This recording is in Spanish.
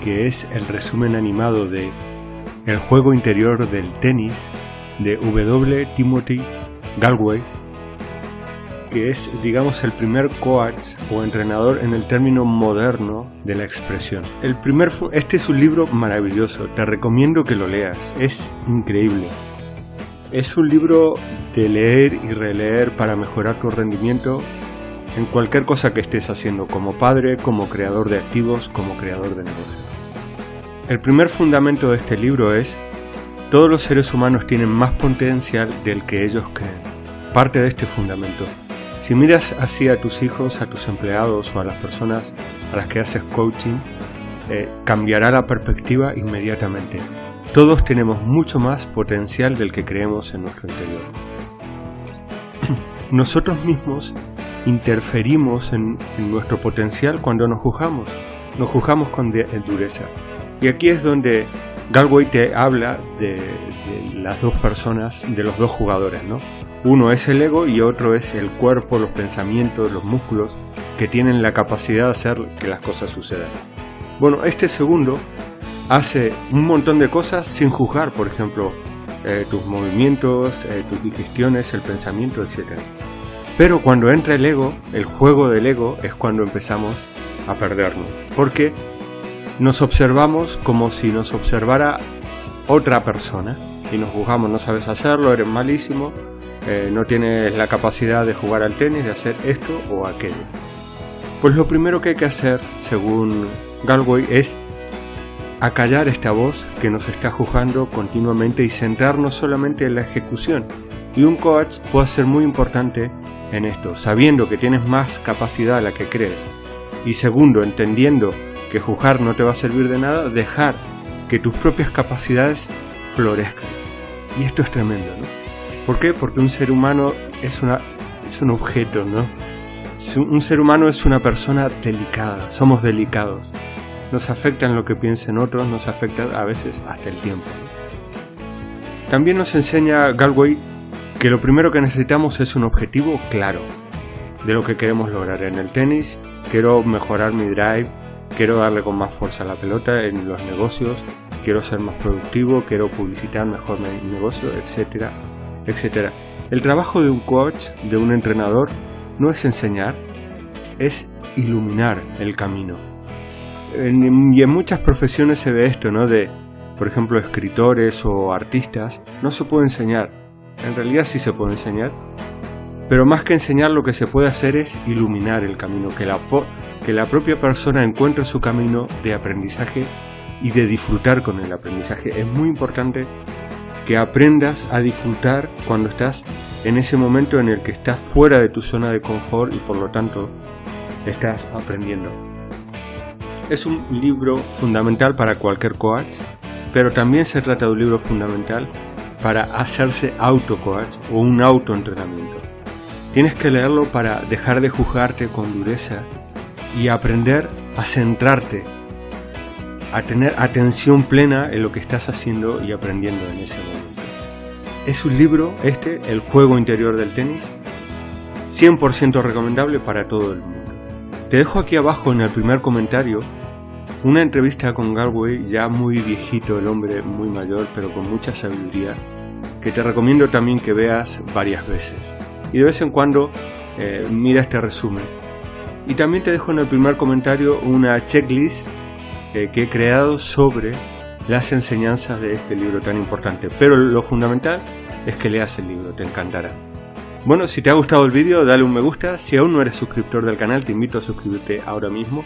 que es el resumen animado de El juego interior del tenis de W. Timothy Gallwey, que es, digamos, el primer coach o entrenador en el término moderno de la expresión. Este es un libro maravilloso, te recomiendo que lo leas, es increíble. Es un libro de leer y releer para mejorar tu rendimiento en cualquier cosa que estés haciendo, como padre, como creador de activos, como creador de negocios. El primer fundamento de este libro es: todos los seres humanos tienen más potencial del que ellos creen. Parte de este fundamento. Si miras así a tus hijos, a tus empleados o a las personas a las que haces coaching, cambiará la perspectiva inmediatamente. Todos tenemos mucho más potencial del que creemos en nuestro interior. Nosotros mismos interferimos en nuestro potencial cuando nos juzgamos con dureza. Y aquí es donde Gallwey te habla de las dos personas, de los dos jugadores, ¿no? Uno es el ego y otro es el cuerpo, los pensamientos, los músculos que tienen la capacidad de hacer que las cosas sucedan. Bueno, este segundo hace un montón de cosas sin juzgar, por ejemplo, tus movimientos, tus digestiones, el pensamiento, etc. Pero cuando entra el ego, el juego del ego, es cuando empezamos a perdernos. Porque nos observamos como si nos observara otra persona y nos juzgamos: no sabes hacerlo, eres malísimo, no tienes la capacidad de jugar al tenis, de hacer esto o aquello. Pues lo primero que hay que hacer, según Gallwey, es acallar esta voz que nos está juzgando continuamente y centrarnos solamente en la ejecución. Y un coach puede ser muy importante en esto, sabiendo que tienes más capacidad de la que crees. Y segundo, entendiendo que juzgar no te va a servir de nada, dejar que tus propias capacidades florezcan. Y esto es tremendo, ¿no? ¿Por qué? Porque un ser humano es un objeto, ¿no? Un ser humano es una persona delicada, somos delicados. Nos afecta en lo que piensen otros, nos afecta a veces hasta el tiempo, ¿no? También nos enseña Gallwey que lo primero que necesitamos es un objetivo claro de lo que queremos lograr. En el tenis, quiero mejorar mi drive, quiero darle con más fuerza a la pelota. En los negocios, quiero ser más productivo, quiero publicitar mejor mi negocio, etcétera, etcétera. El trabajo de un coach, de un entrenador, no es enseñar, es iluminar el camino. Y en muchas profesiones se ve esto, ¿no? Por ejemplo, escritores o artistas, no se puede enseñar. En realidad sí se puede enseñar, pero más que enseñar, lo que se puede hacer es iluminar el camino, que la propia persona encuentre su camino de aprendizaje y de disfrutar con el aprendizaje. Es muy importante que aprendas a disfrutar cuando estás en ese momento en el que estás fuera de tu zona de confort y por lo tanto estás aprendiendo. Es un libro fundamental para cualquier coach, pero también se trata de un libro fundamental para hacerse auto-coach o un autoentrenamiento. Tienes que leerlo para dejar de juzgarte con dureza y aprender a centrarte, a tener atención plena en lo que estás haciendo y aprendiendo en ese momento. Es un libro, El juego interior del tenis, 100% recomendable para todo el mundo. Te dejo aquí abajo en el primer comentario una entrevista con Gallwey, ya muy viejito el hombre, muy mayor, pero con mucha sabiduría, que te recomiendo también que veas varias veces. Y de vez en cuando mira este resumen. Y también te dejo en el primer comentario una checklist que he creado sobre las enseñanzas de este libro tan importante. Pero lo fundamental es que leas el libro, te encantará. Bueno, si te ha gustado el vídeo, dale un me gusta. Si aún no eres suscriptor del canal, te invito a suscribirte ahora mismo.